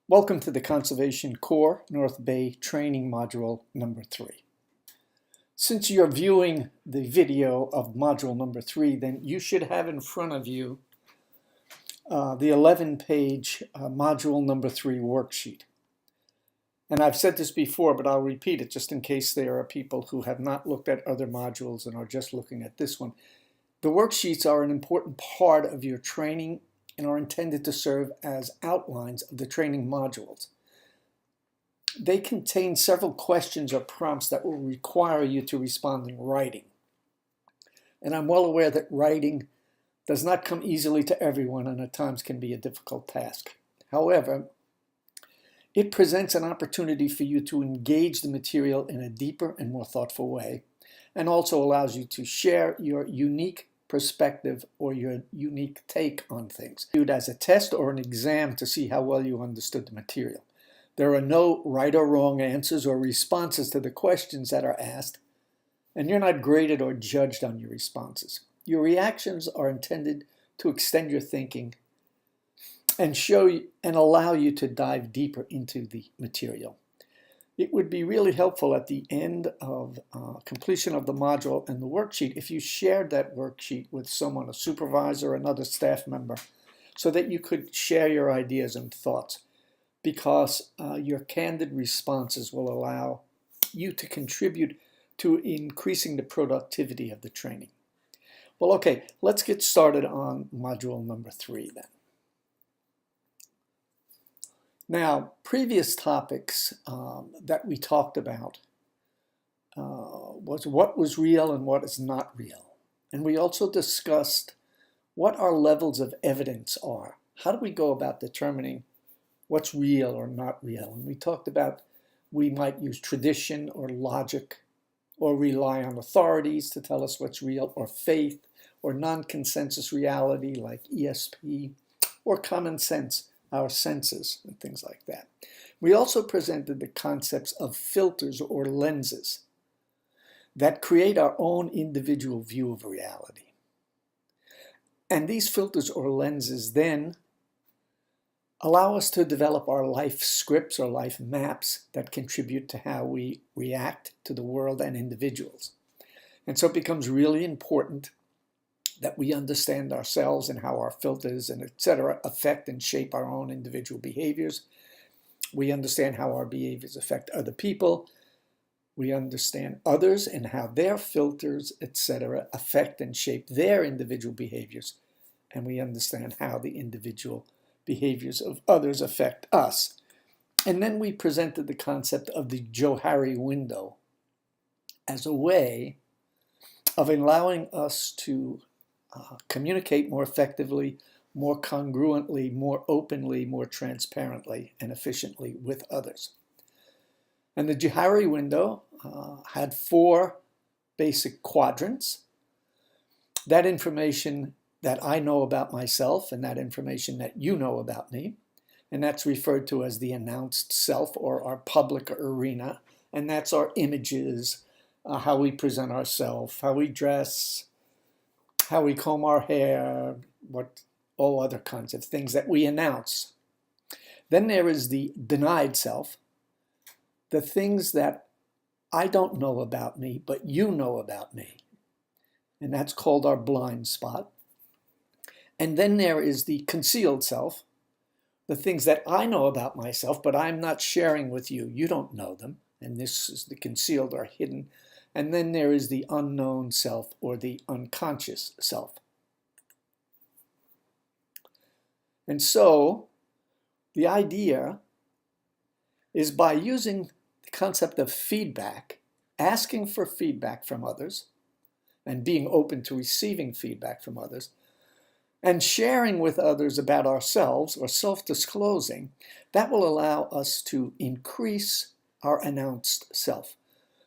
Welcome to the Conservation Corps North Bay Training Module number 3. Since you're viewing the video of module number 3, then you should have in front of you the 11-page module number 3 worksheet. And I've said this before, but I'll repeat it just in case there are people who have not looked at other modules and are just looking at this one. The worksheets are an important part of your training and are intended to serve as outlines of the training modules. They contain several questions or prompts that will require you to respond in writing. And I'm well aware that writing does not come easily to everyone and at times can be a difficult task. However, it presents an opportunity for you to engage the material in a deeper and more thoughtful way, and also allows you to share your unique perspective or your unique take on things. Viewed as a test or an exam to see how well you understood the material. There are no right or wrong answers or responses to the questions that are asked, and you're not graded or judged on your responses. Your reactions are intended to extend your thinking and allow you to dive deeper into the material. It would be really helpful at the end of completion of the module and the worksheet if you shared that worksheet with someone, a supervisor, another staff member, so that you could share your ideas and thoughts, because your candid responses will allow you to contribute to increasing the productivity of the training. Well, okay, let's get started on module number 3 then. Now, previous topics that we talked about was what was real and what is not real. And we also discussed what our levels of evidence are. How do we go about determining what's real or not real? And we talked about we might use tradition or logic or rely on authorities to tell us what's real, or faith or non-consensus reality like ESP, or common sense, our senses, and things like that. We also presented the concepts of filters or lenses that create our own individual view of reality. And these filters or lenses then allow us to develop our life scripts or life maps that contribute to how we react to the world and individuals. And so it becomes really important that we understand ourselves and how our filters and etc. affect and shape our own individual behaviors. We understand how our behaviors affect other people. We understand others and how their filters, etc., affect and shape their individual behaviors. And we understand how the individual behaviors of others affect us. And then we presented the concept of the Johari window as a way of allowing us to communicate more effectively, more congruently, more openly, more transparently, and efficiently with others. And the Johari window had 4 basic quadrants. That information that I know about myself and that information that you know about me, and that's referred to as the announced self or our public arena, and that's our images, how we present ourselves, how we dress, how we comb our hair, all other kinds of things that we announce. Then there is the denied self, the things that I don't know about me, but you know about me. And that's called our blind spot. And then there is the concealed self, the things that I know about myself, but I'm not sharing with you. You don't know them. And this is the concealed or hidden. And then there is the unknown self or the unconscious self. And so the idea is by using the concept of feedback, asking for feedback from others, and being open to receiving feedback from others, and sharing with others about ourselves or self-disclosing, that will allow us to increase our announced self.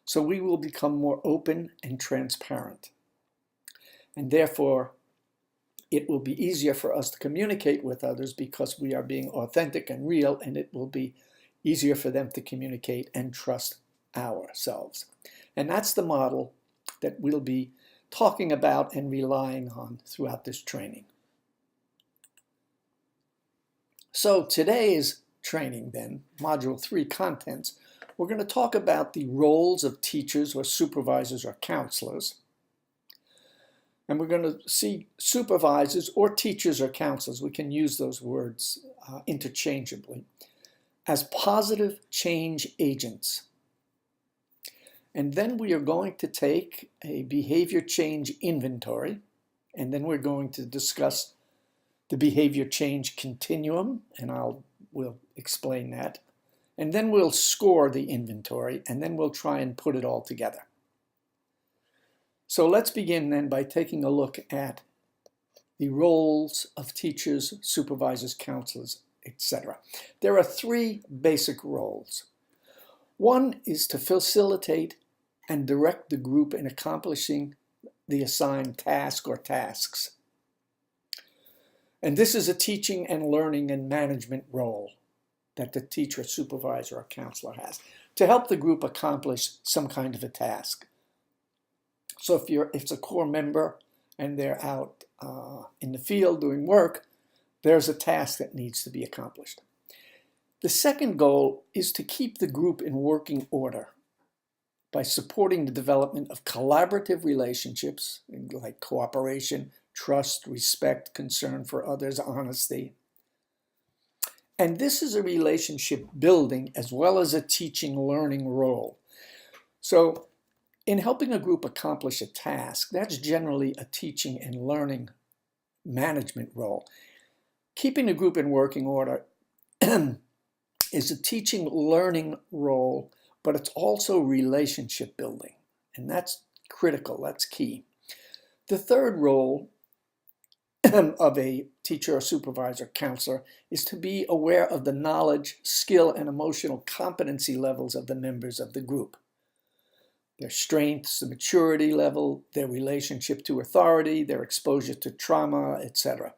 So we will become more open and transparent. And therefore, it will be easier for us to communicate with others because we are being authentic and real, and it will be easier for them to communicate and trust ourselves. And that's the model that we'll be talking about and relying on throughout this training. So today's training then, Module 3 contents, we're going to talk about the roles of teachers or supervisors or counselors. And we're going to see supervisors or teachers or counselors, we can use those words interchangeably, as positive change agents. And then we are going to take a behavior change inventory, and then we're going to discuss the behavior change continuum, and we'll explain that. And then we'll score the inventory, and then we'll try and put it all together. So let's begin then by taking a look at the roles of teachers, supervisors, counselors, etc. There are 3 basic roles. One is to facilitate and direct the group in accomplishing the assigned task or tasks. And this is a teaching and learning and management role that the teacher, supervisor, or counselor has to help the group accomplish some kind of a task. So if it's a core member and they're out in the field doing work, there's a task that needs to be accomplished. The second goal is to keep the group in working order by supporting the development of collaborative relationships like cooperation, trust, respect, concern for others, honesty. And this is a relationship building as well as a teaching learning role. So in helping a group accomplish a task, that's generally a teaching and learning management role. Keeping the group in working order is a teaching learning role, but it's also relationship building. And that's critical, that's key. The third role of a teacher or supervisor, counselor, is to be aware of the knowledge, skill, and emotional competency levels of the members of the group. Their strengths, the maturity level, their relationship to authority, their exposure to trauma, etc.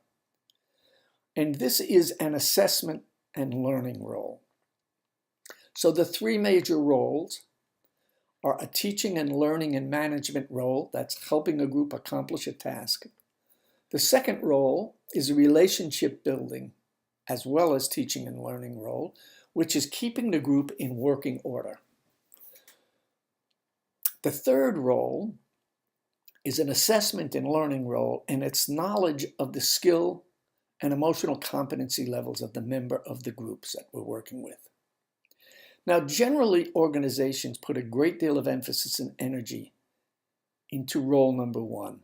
And this is an assessment and learning role. So the 3 major roles are a teaching and learning and management role, that's helping a group accomplish a task. The second role is a relationship building as well as teaching and learning role, which is keeping the group in working order. The third role is an assessment and learning role, and it's knowledge of the skill and emotional competency levels of the member of the groups that we're working with. Now, generally, organizations put a great deal of emphasis and energy into role number 1,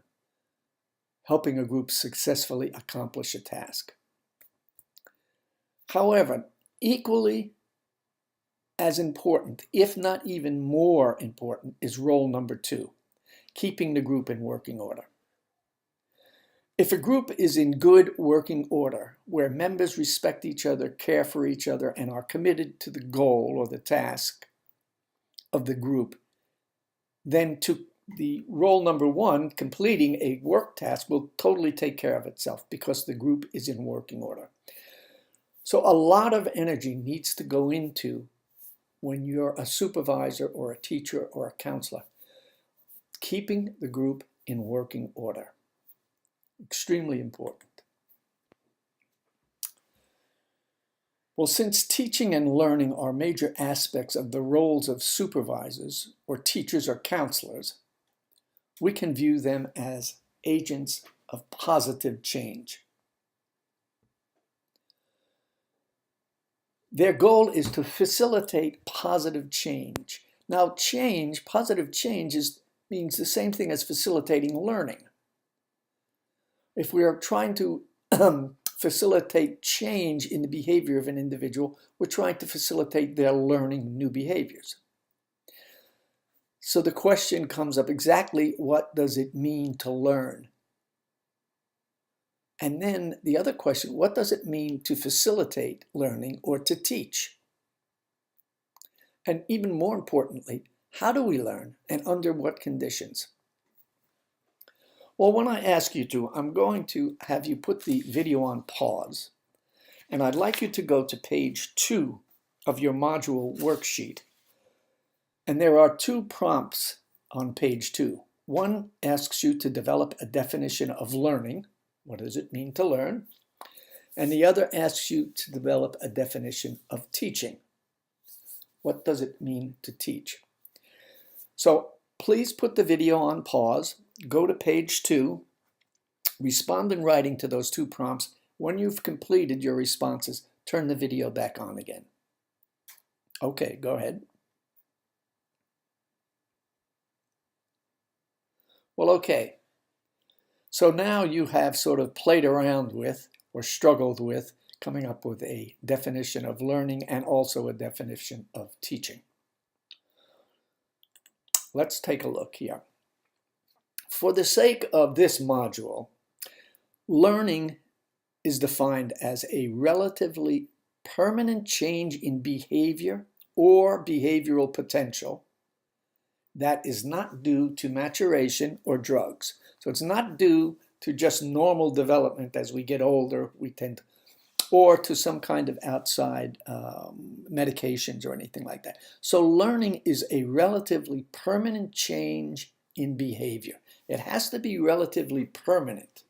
helping a group successfully accomplish a task. However, equally as important, if not even more important, is role number 2, keeping the group in working order. If a group is in good working order, where members respect each other, care for each other, and are committed to the goal or the task of the group, then to the role number 1, completing a work task, will totally take care of itself because the group is in working order. So a lot of energy needs to go into, when you're a supervisor or a teacher or a counselor, keeping the group in working order. Extremely important. Well, since teaching and learning are major aspects of the roles of supervisors or teachers or counselors, we can view them as agents of positive change. Their goal is to facilitate positive change. Now, positive change means the same thing as facilitating learning. If we are trying to facilitate change in the behavior of an individual, we're trying to facilitate their learning new behaviors. So the question comes up, exactly what does it mean to learn? And then the other question, what does it mean to facilitate learning or to teach? And even more importantly, how do we learn and under what conditions? Well, when I ask you to, I'm going to have you put the video on pause, and I'd like you to go to page 2 of your module worksheet. And there are 2 prompts on page 2. One asks you to develop a definition of learning. What does it mean to learn? and the other asks you to develop a definition of teaching. What does it mean to teach? So please put the video on pause, go to page 2, respond in writing to those 2 prompts. When you've completed your responses, turn the video back on again. Okay, go ahead. Well, okay. So now you have sort of played around with or struggled with coming up with a definition of learning and also a definition of teaching. Let's take a look here. For the sake of this module, learning is defined as a relatively permanent change in behavior or behavioral potential that is not due to maturation or drugs. So it's not due to just normal development as we get older, or to some kind of outside medications or anything like that. So learning is a relatively permanent change in behavior. It has to be relatively permanent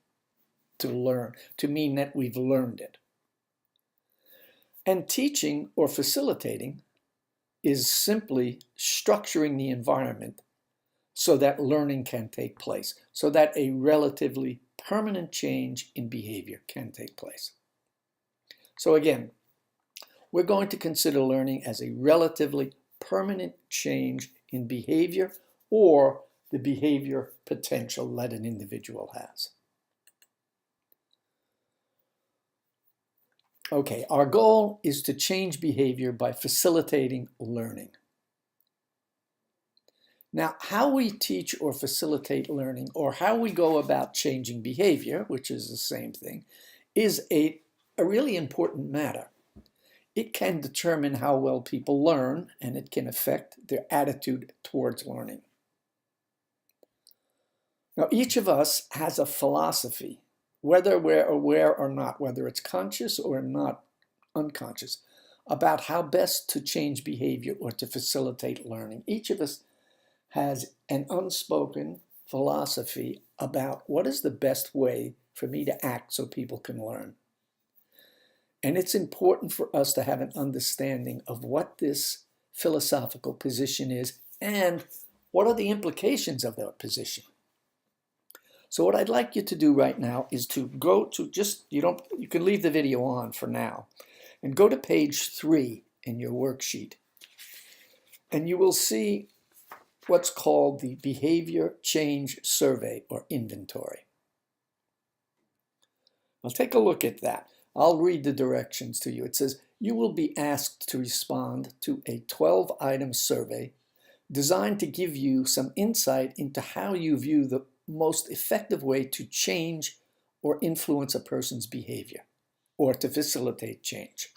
to learn, to mean that we've learned it. And teaching or facilitating is simply structuring the environment so that learning can take place, so that a relatively permanent change in behavior can take place. So again, we're going to consider learning as a relatively permanent change in behavior or the behavior potential that an individual has. Okay, our goal is to change behavior by facilitating learning. Now, how we teach or facilitate learning, or how we go about changing behavior, which is the same thing, is a really important matter. It can determine how well people learn, and it can affect their attitude towards learning. Now, each of us has a philosophy, whether we're aware or not, whether it's conscious or not unconscious, about how best to change behavior or to facilitate learning. Each of us has an unspoken philosophy about what is the best way for me to act so people can learn. And it's important for us to have an understanding of what this philosophical position is and what are the implications of that position. So what I'd like you to do right now is to go to you can leave the video on for now, and go to page 3 in your worksheet. And you will see what's called the Behavior Change Survey or Inventory. I'll take a look at that. I'll read the directions to you. It says, you will be asked to respond to a 12-item survey designed to give you some insight into how you view the most effective way to change or influence a person's behavior, or to facilitate change.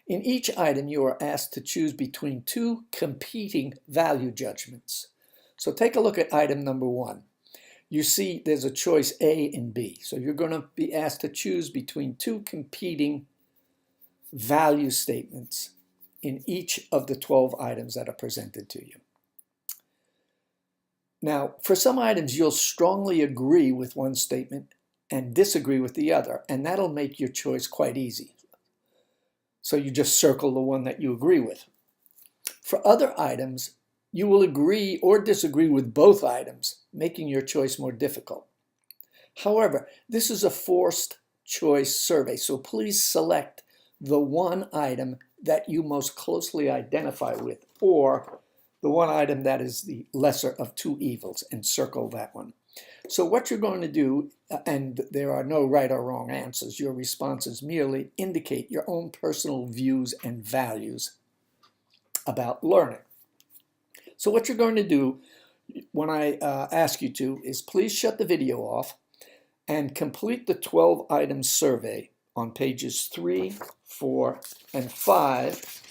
In each item, you are asked to choose between 2 competing value judgments. So take a look at item number 1. You see there's a choice A and B. So you're going to be asked to choose between 2 competing value statements in each of the 12 items that are presented to you. Now, for some items, you'll strongly agree with one statement and disagree with the other, and that'll make your choice quite easy. So you just circle the one that you agree with. For other items, you will agree or disagree with both items, making your choice more difficult. However, this is a forced choice survey, so please select the one item that you most closely identify with, or the one item that is the lesser of 2 evils, and circle that one. So what you're going to do, and there are no right or wrong answers, your responses merely indicate your own personal views and values about learning. So what you're going to do when I ask you to is please shut the video off and complete the 12-item survey on pages 3, 4, and 5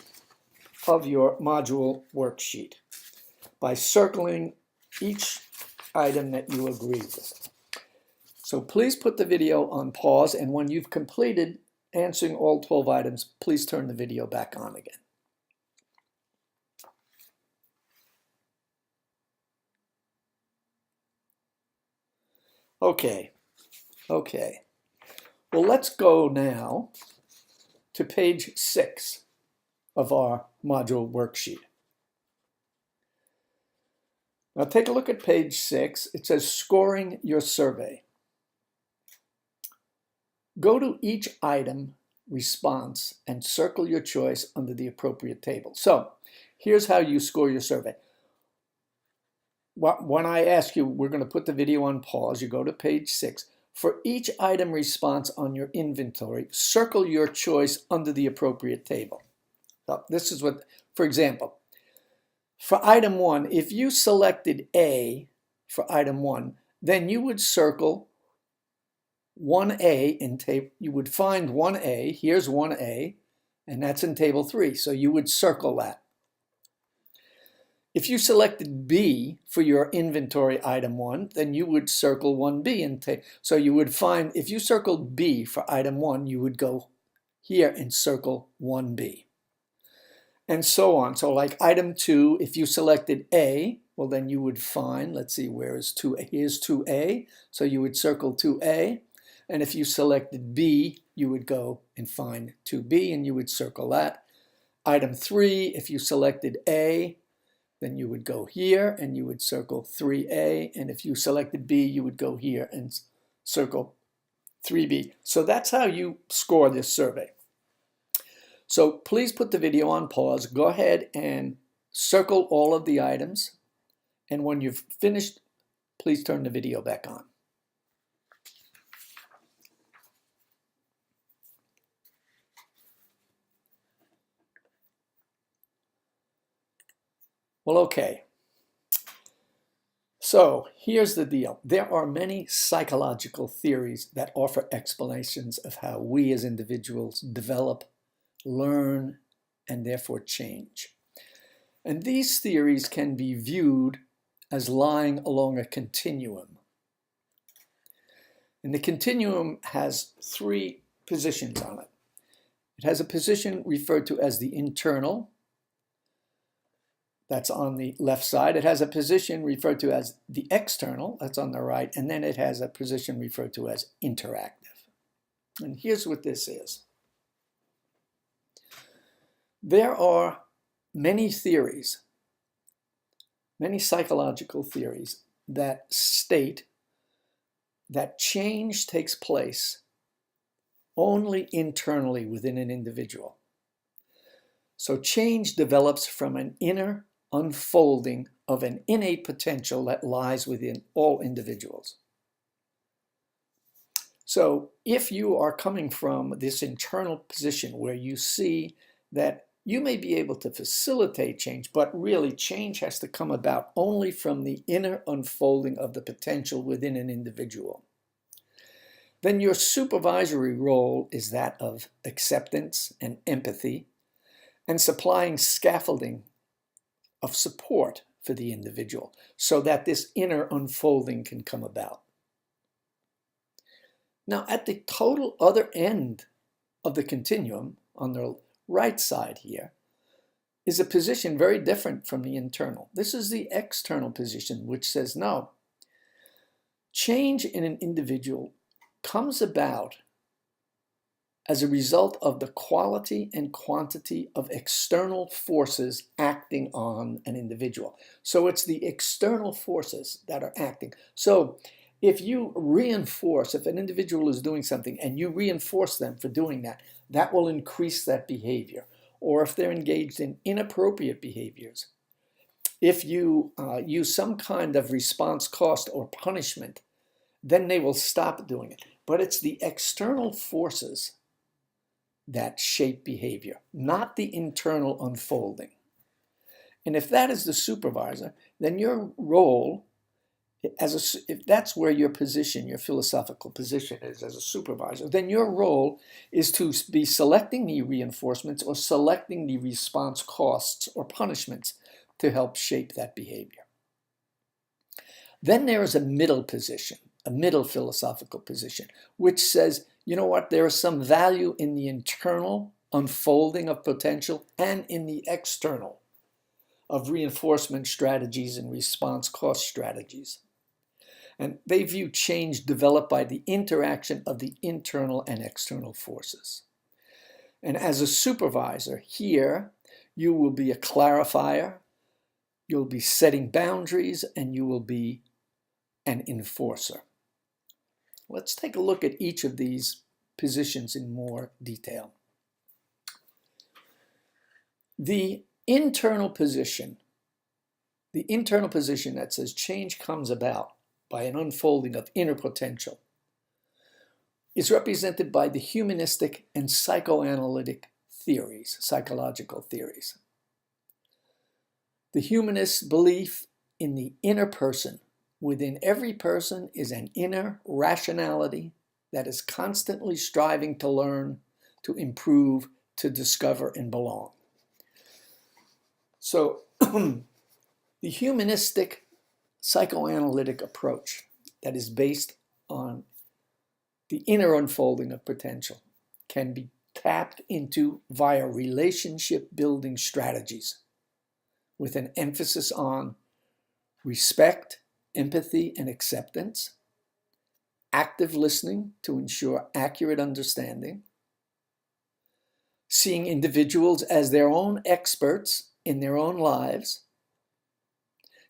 of your module worksheet by circling each item that you agree with. So please put the video on pause, and when you've completed answering all 12 items, please turn the video back on again. Okay. Well, let's go now to page 6 of our module worksheet. Now take a look at page 6. It says scoring your survey. Go to each item response and circle your choice under the appropriate table. So here's how you score your survey. When I ask you, we're going to put the video on pause. You go to page 6. For each item response on your inventory, circle your choice under the appropriate table. So this is what, for example, for item 1, if you selected A for item 1, then you would circle 1A in table. You would find 1A. Here's 1A, and that's in table 3. So you would circle that. If you selected B for your inventory item 1, then you would circle 1B in table. So you would find, if you circled B for item 1, you would go here and circle 1B. And so on. So like item 2, if you selected A, well then you would find, let's see, where is 2A? Here's 2A. So you would circle 2A. And if you selected B, you would go and find 2B and you would circle that. Item 3, if you selected A, then you would go here and you would circle 3A. And if you selected B, you would go here and circle 3B. So that's how you score this survey. So please put the video on pause. Go ahead and circle all of the items. And when you've finished, please turn the video back on. Well, okay. So here's the deal. There are many psychological theories that offer explanations of how we as individuals develop, learn, and therefore change. And these theories can be viewed as lying along a continuum. And the continuum has 3 positions on it. It has a position referred to as the internal. That's on the left side. It has a position referred to as the external. That's on the right. And then it has a position referred to as interactive. And here's what this is. There are many theories, many psychological theories that state that change takes place only internally within an individual. So change develops from an inner unfolding of an innate potential that lies within all individuals. So if you are coming from this internal position where you see that you may be able to facilitate change, but really change has to come about only from the inner unfolding of the potential within an individual, then your supervisory role is that of acceptance and empathy and supplying scaffolding of support for the individual so that this inner unfolding can come about. Now, at the total other end of the continuum, on the right side here, is a position very different from the internal. This is the external position, which says, no, change in an individual comes about as a result of the quality and quantity of external forces acting on an individual. So it's the external forces that are acting. So if you reinforce, if an individual is doing something and you reinforce them for doing that, that will increase that behavior. Or if they're engaged in inappropriate behaviors, if you use some kind of response cost or punishment, then they will stop doing it. But it's the external forces that shape behavior, not the internal unfolding. And if that is the supervisor, then your role, if that's where your position, your philosophical position is as a supervisor, then your role is to be selecting the reinforcements or selecting the response costs or punishments to help shape that behavior. Then there is a middle position, a middle philosophical position, which says, you know what, there is some value in the internal unfolding of potential and in the external of reinforcement strategies and response cost strategies. And they view change developed by the interaction of the internal and external forces. And as a supervisor here, you will be a clarifier, you'll be setting boundaries, and you will be an enforcer. Let's take a look at each of these positions in more detail. The internal position that says change comes about by an unfolding of inner potential, is represented by the humanistic and psychoanalytic theories, psychological theories. The humanist belief in the inner person. Within every person is an inner rationality that is constantly striving to learn, to improve, to discover, and belong. So the humanistic psychoanalytic approach that is based on the inner unfolding of potential can be tapped into via relationship building strategies with an emphasis on respect, empathy, and acceptance, active listening to ensure accurate understanding, seeing individuals as their own experts in their own lives,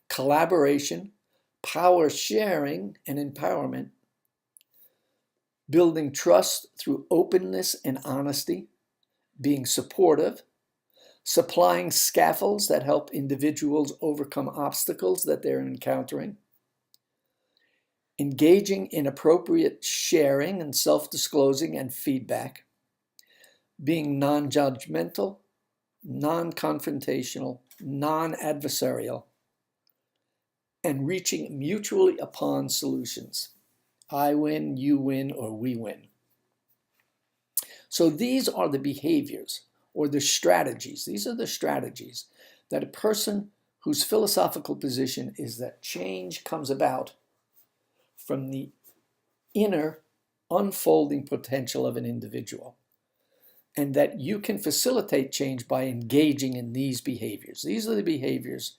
collaboration, power sharing, and empowerment, building trust through openness and honesty, being supportive, supplying scaffolds that help individuals overcome obstacles that they're encountering, engaging in appropriate sharing and self-disclosing and feedback, being non-judgmental, non-confrontational, non-adversarial, and reaching mutually upon solutions. I win, you win, or we win. So these are the behaviors or the strategies. These are the strategies that a person whose philosophical position is that change comes about from the inner unfolding potential of an individual, and that you can facilitate change by engaging in these behaviors. These are the behaviors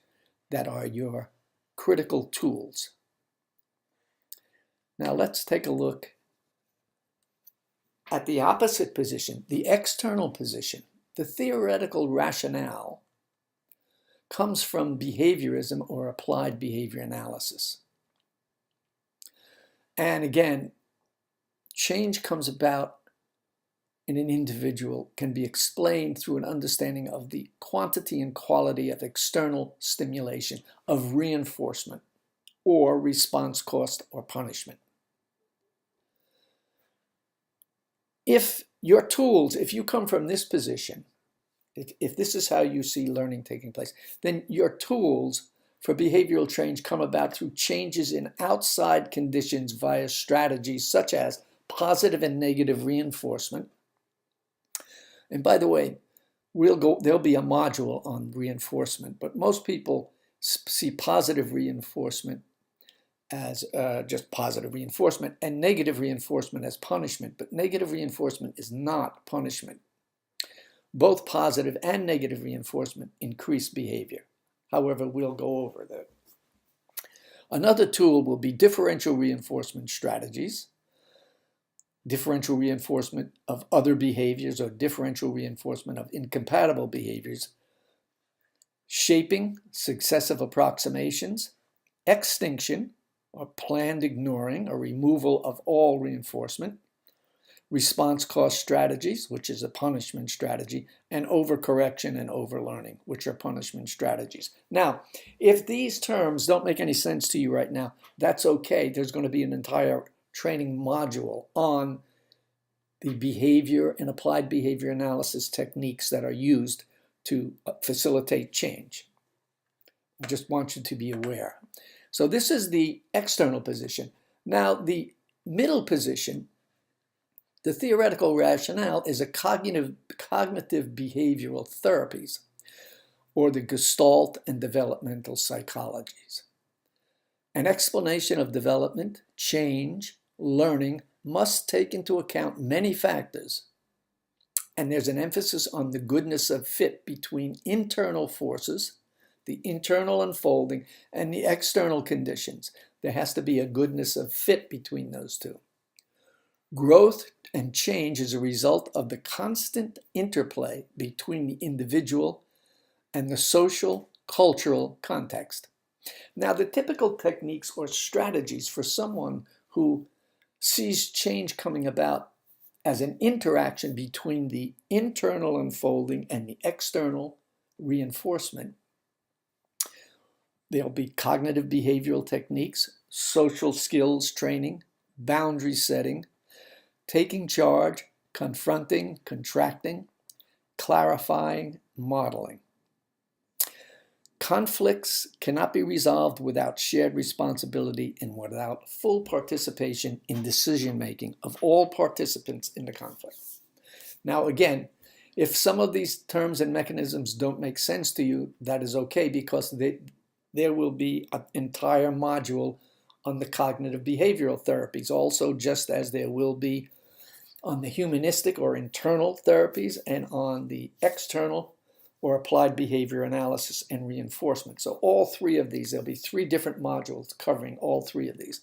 that are your critical tools. Now let's take a look at the opposite position, the external position. The theoretical rationale comes from behaviorism or applied behavior analysis. And again, change comes about in an individual can be explained through an understanding of the quantity and quality of external stimulation, of reinforcement, or response cost or punishment. If your tools, if you come from this position, if this is how you see learning taking place, then your tools for behavioral change come about through changes in outside conditions via strategies such as positive and negative reinforcement. And by the way, there'll be a module on reinforcement, but most people see positive reinforcement as just positive reinforcement and negative reinforcement as punishment, but negative reinforcement is not punishment. Both positive and negative reinforcement increase behavior. However, we'll go over that. Another tool will be differential reinforcement strategies, differential reinforcement of other behaviors or differential reinforcement of incompatible behaviors, shaping successive approximations, extinction or planned ignoring or removal of all reinforcement, response cost strategies, which is a punishment strategy, and overcorrection and overlearning, which are punishment strategies. Now, if these terms don't make any sense to you right now, that's okay. There's going to be an entire training module on the behavior and applied behavior analysis techniques that are used to facilitate change. I just want you to be aware. So this is the external position. Now, the middle position, the theoretical rationale, is a cognitive behavioral therapies, or the Gestalt and developmental psychologies. An explanation of development, change, learning must take into account many factors, and there's an emphasis on the goodness of fit between internal forces, the internal unfolding, and the external conditions. There has to be a goodness of fit between those two. Growth and change is a result of the constant interplay between the individual and the social, cultural context. Now, the typical techniques or strategies for someone who sees change coming about as an interaction between the internal unfolding and the external reinforcement. There'll be cognitive behavioral techniques, social skills training, boundary setting, taking charge, confronting, contracting, clarifying, modeling. Conflicts cannot be resolved without shared responsibility and without full participation in decision-making of all participants in the conflict. Now, again, if some of these terms and mechanisms don't make sense to you, that is okay, because there will be an entire module on the cognitive behavioral therapies also, just as there will be on the humanistic or internal therapies and on the external or applied behavior analysis and reinforcement. So all three of these, there'll be 3 different modules covering all 3 of these.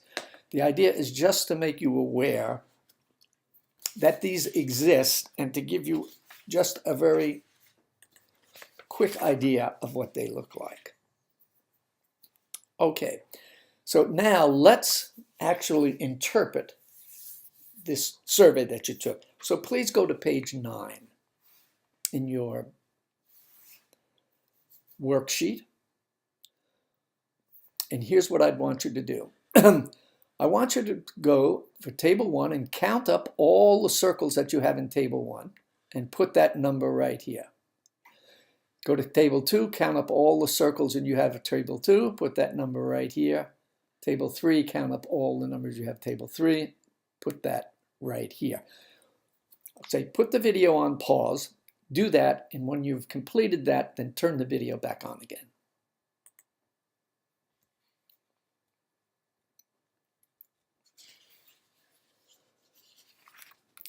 The idea is just to make you aware that these exist and to give you just a very quick idea of what they look like. Okay, so now let's actually interpret this survey that you took. So please go to page 9 in your worksheet. And here's what I'd want you to do. I want you to go for table 1 and count up all the circles that you have in table 1 and put that number right here. Go to table 2, count up all the circles and you have a table 2, put that number right here. Table 3, count up all the numbers you have table 3, put that right here. I'll say put the video on pause. Do that, and when you've completed that, then turn the video back on again.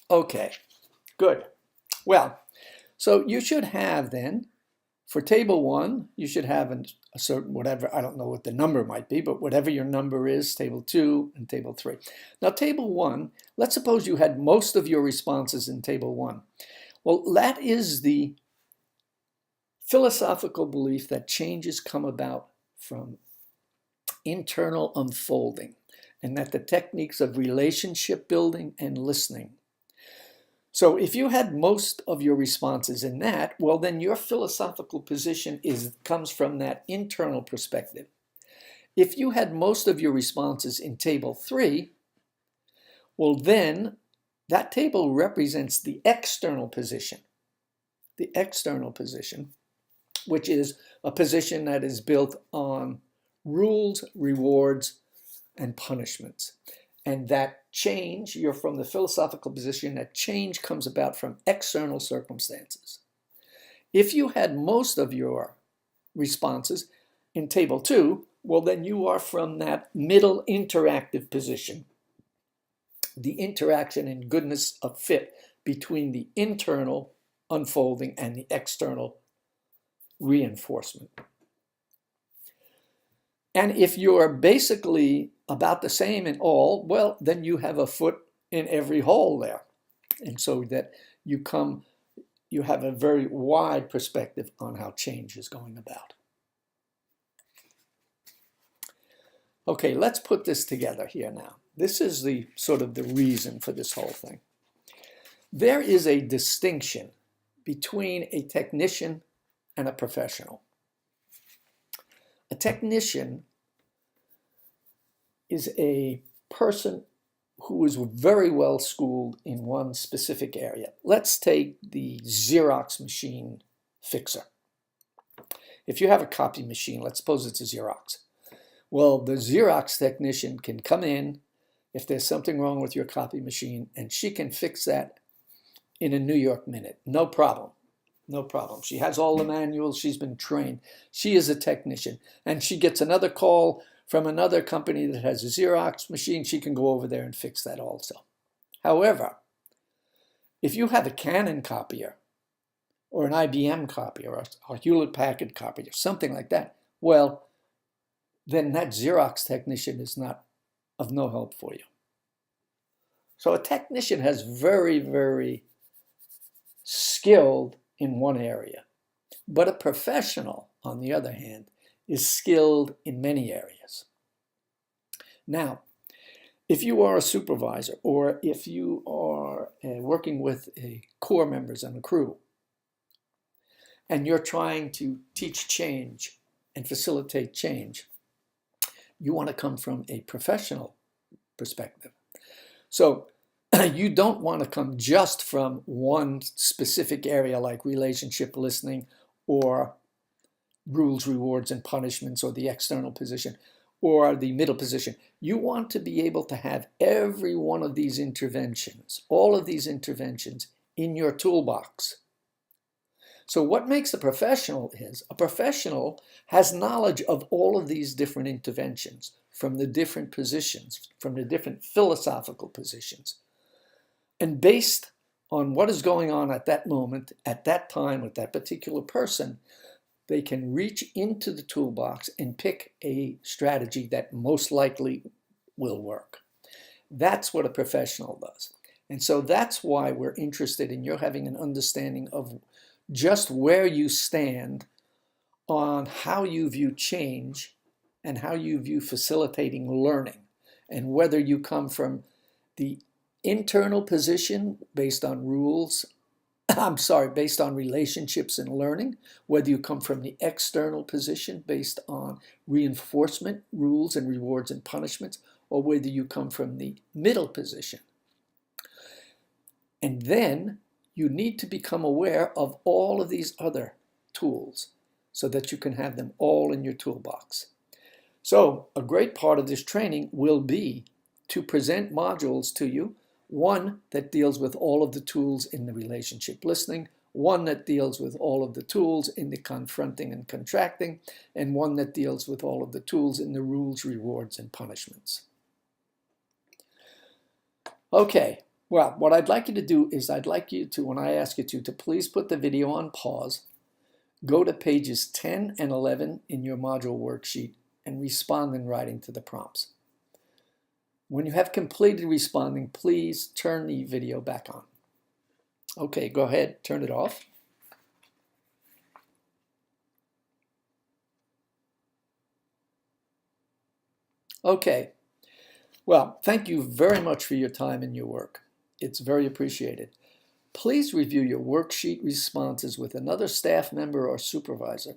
Okay, good. Well, so you should have then, for table 1, you should have a certain whatever, I don't know what the number might be, but whatever your number is, table 2 and table 3. Now table 1, let's suppose you had most of your responses in table 1. Well, that is the philosophical belief that changes come about from internal unfolding, and that the techniques of relationship building and listening. So if you had most of your responses in that, well, then your philosophical position comes from that internal perspective. If you had most of your responses in table 3, well, then that table represents the external position. The external position, which is a position that is built on rules, rewards, and punishments. And that change, you're from the philosophical position that change comes about from external circumstances. If you had most of your responses in table 2, well, then you are from that middle interactive position. The interaction and goodness of fit between the internal unfolding and the external reinforcement. And if you're basically about the same in all, well, then you have a foot in every hole there. And so that you have a very wide perspective on how change is going about. Okay, let's put this together here now. This is the sort of the reason for this whole thing. There is a distinction between a technician and a professional. A technician is a person who is very well schooled in one specific area. Let's take the Xerox machine fixer. If you have a copy machine, let's suppose it's a Xerox. Well, the Xerox technician can come in if there's something wrong with your copy machine, and she can fix that in a New York minute. No problem. No problem. She has all the manuals. She's been trained. She is a technician. And she gets another call from another company that has a Xerox machine. She can go over there and fix that also. However, if you have a Canon copier or an IBM copier or a Hewlett-Packard copier, something like that, well, then that Xerox technician is not of no help for you. So a technician has very skilled in one area, but a professional, on the other hand, is skilled in many areas. Now, if you are a supervisor, or if you are working with corps members and a crew, and you're trying to teach change and facilitate change, you want to come from a professional perspective. So you don't want to come just from one specific area like relationship listening or rules, rewards, and punishments, or the external position or the middle position. You want to be able to have every one of these interventions, all of these interventions in your toolbox. So what makes a professional is a professional has knowledge of all of these different interventions from the different positions, from the different philosophical positions. And based on what is going on at that moment, at that time, with that particular person, they can reach into the toolbox and pick a strategy that most likely will work. That's what a professional does. And so that's why we're interested in your having an understanding of just where you stand on how you view change and how you view facilitating learning, and whether you come from the internal position based on rules, based on relationships and learning, whether you come from the external position based on reinforcement, rules and rewards and punishments, or whether you come from the middle position. And then you need to become aware of all of these other tools so that you can have them all in your toolbox. So a great part of this training will be to present modules to you, one that deals with all of the tools in the relationship listening, one that deals with all of the tools in the confronting and contracting, and one that deals with all of the tools in the rules, rewards, and punishments. Okay. Well, what I'd like you to do is I'd like you to, when I ask you to please put the video on pause, go to pages 10 and 11 in your module worksheet, and respond in writing to the prompts. When you have completed responding, please turn the video back on. Okay, go ahead, turn it off. Okay. Well, thank you very much for your time and your work. It's very appreciated. Please review your worksheet responses with another staff member or supervisor.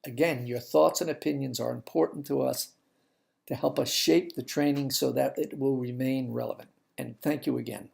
Again, your thoughts and opinions are important to us to help us shape the training so that it will remain relevant. And thank you again.